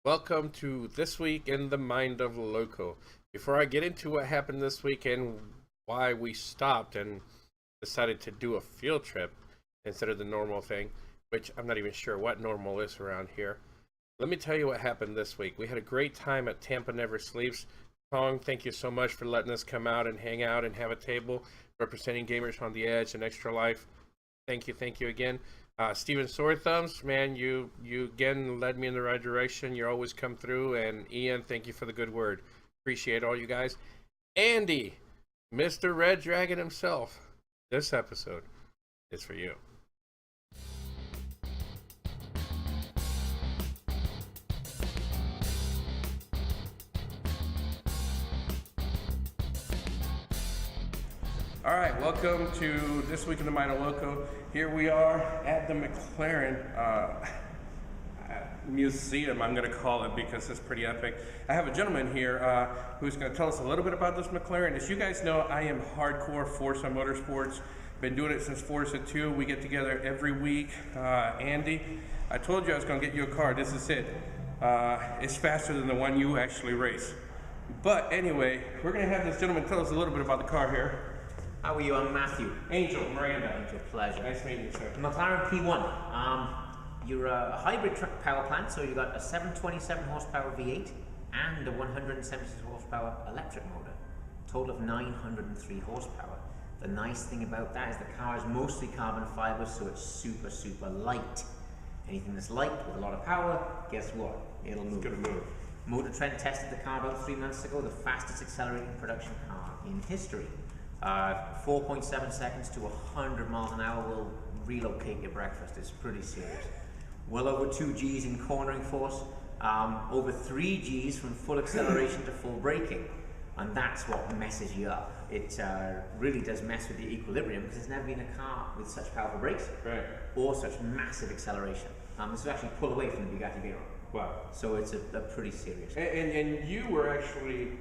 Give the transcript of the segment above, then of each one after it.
Welcome to This Week in the Mind of Loco. Before I get into what happened this week and why we stopped and decided to do a field trip instead of the normal thing, which I'm not even sure what normal is around here, let me tell you what happened this week. We had a great time at Tampa Never Sleeps. Tong, thank you so much for letting us come out and hang out and have a table representing Gamers on the Edge and Extra Life. Thank you again. Steven Sore Thumbs, man, you again led me in the right direction. You always come through. And Ian, thank you for the good word. Appreciate all you guys. Andy, Mr. Red Dragon himself, this episode is for you. All right, welcome to This Week in the Mind of Loco. Here we are at the McLaren Museum, I'm going to call it, because it's pretty epic. I have a gentleman here who's going to tell us a little bit about this McLaren. As you guys know, I am hardcore Forza Motorsports. Been doing it since Forza 2. We get together every week. Andy, I told you I was going to get you a car. This is it. It's faster than the one you actually race. But anyway, we're going to have this gentleman tell us a little bit about the car here. How are you? I'm Matthew. Angel, Miranda. Angel, pleasure. Nice meeting you, sir. McLaren P1. You're a hybrid truck power plant, so you got a 727 horsepower V8 and a 176 horsepower electric motor. Total of 903 horsepower. The nice thing about that is the car is mostly carbon fiber, so it's super light. Anything that's light with a lot of power, guess what? It'll move. It's gonna move. Motor Trend tested the car about 3 months ago, the fastest accelerating production car in history. 4.7 seconds to 100 miles an hour will relocate your breakfast. It's pretty serious. Well over 2 Gs in cornering force, over 3 Gs from full acceleration to full braking, and that's what messes you up. It really does mess with the equilibrium because there's never been a car with such powerful brakes or such massive acceleration. This is actually pull away from the Bugatti Veyron. Wow. So it's a pretty serious. And you were actually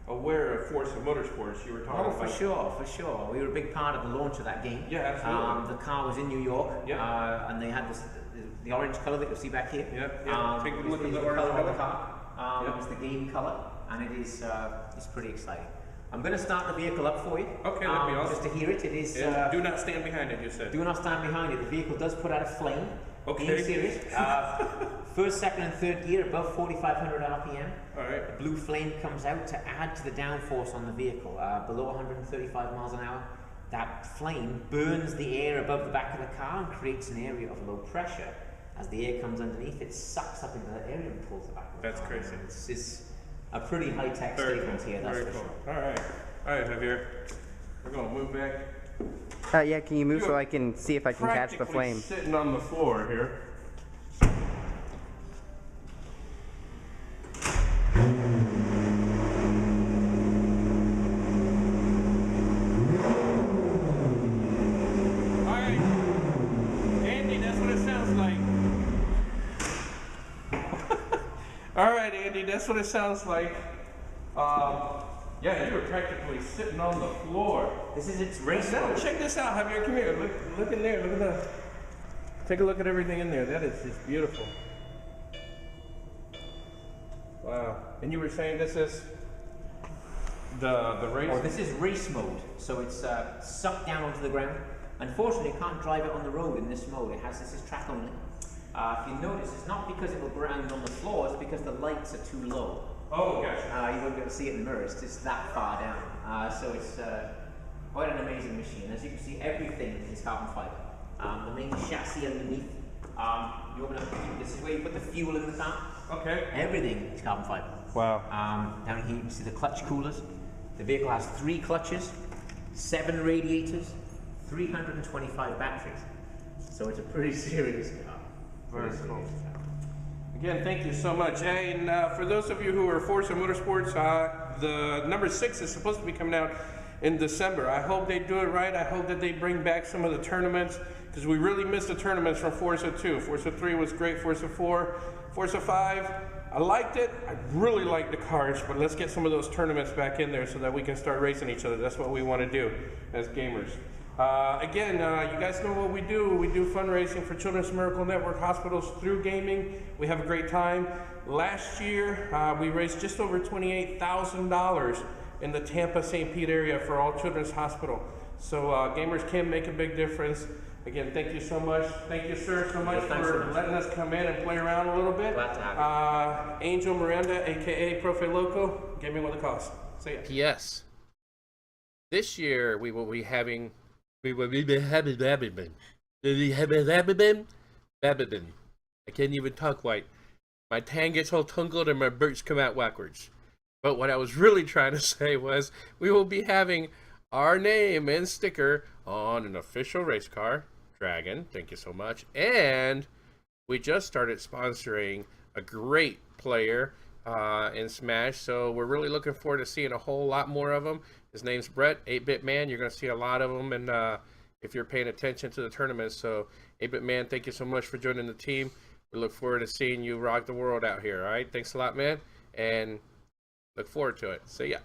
aware of Forza Motorsports. You were talking about. For sure. We were a big part of the launch of that game. Yeah, absolutely. The car was in New York, and they had the orange color that you'll see back here. Take a look at the orange color of color. the car. It was the game color, and it is it's pretty exciting. I'm going to start the vehicle up for you. Okay, that'd be awesome. Just to hear it. It is. Do not stand behind it, you said. Do not stand behind it. The vehicle does put out a flame. Okay. Being serious. First, second, and third gear above 4,500 RPM. All right. The blue flame comes out to add to the downforce on the vehicle. Below 135 miles an hour, that flame burns the air above the back of the car and creates an area of low pressure. As the air comes underneath, it sucks up into that area and pulls the back of the car. That's crazy. It's a pretty high-tech statement here, that's for sure. All right, Javier. We're going to move back. Yeah, can you move so I can see if I can catch the flame? Sitting on the floor here. All right, Andy, that's what it sounds like. All right, Andy, that's what it sounds like. Yeah, you were practically sitting on the floor. This is its race Now, mode. check this out, Javier. Come here. Look in there. Look at that. Take a look at everything in there. That is just beautiful. Wow. And you were saying this is the race? Oh, this is race mode. So it's sucked down onto the ground. Unfortunately, you can't drive it on the road in this mode. This is track only. If you notice, it's not because it will ground on the floor, it's because the lights are too low. Oh, gotcha. You won't be able to see it in the mirror, it's just that far down. So it's quite an amazing machine. As you can see, everything is carbon fiber. The main chassis underneath, you open up, this is where you put the fuel in the car. Okay. Everything is carbon fiber. Wow. Down here you can see the clutch coolers. The vehicle has 3 clutches, 7 radiators, 325 batteries. So it's a pretty serious car. Very cool. Again, thank you so much. Hey, and for those of you who are Forza Motorsports, the number 6 is supposed to be coming out in December. I hope they do it right. I hope that they bring back some of the tournaments, because we really missed the tournaments from Forza 2. Forza 3 was great. Forza 4, Forza 5, I liked it. I really like the cars, but let's get some of those tournaments back in there so that we can start racing each other. That's what we want to do as gamers. Again, you guys know what we do. We do fundraising for Children's Miracle Network hospitals through gaming. We have a great time. Last year, we raised just over $28,000 in the Tampa St. Pete area for All Children's Hospital. So gamers can make a big difference. Again, thank you so much. Thank you, sir, so much for letting us come in and play around a little bit. Glad to have you. Angel Miranda, aka Profe Loco, give me what it costs. See ya. Yes. This year we will be having I can't even talk white. My tang gets all tangled and my birds come out backwards. But what I was really trying to say was we will be having our name and sticker on an official race car, Dragon. Thank you so much. And we just started sponsoring a great player in Smash, so we're really looking forward to seeing a whole lot more of them. His name's Brett, 8-Bit Man. You're going to see a lot of them, and if you're paying attention to the tournaments. So 8-Bit Man, thank you so much for joining the team. We look forward to seeing you rock the world out here. All right, thanks a lot, man, and look forward to it. See ya.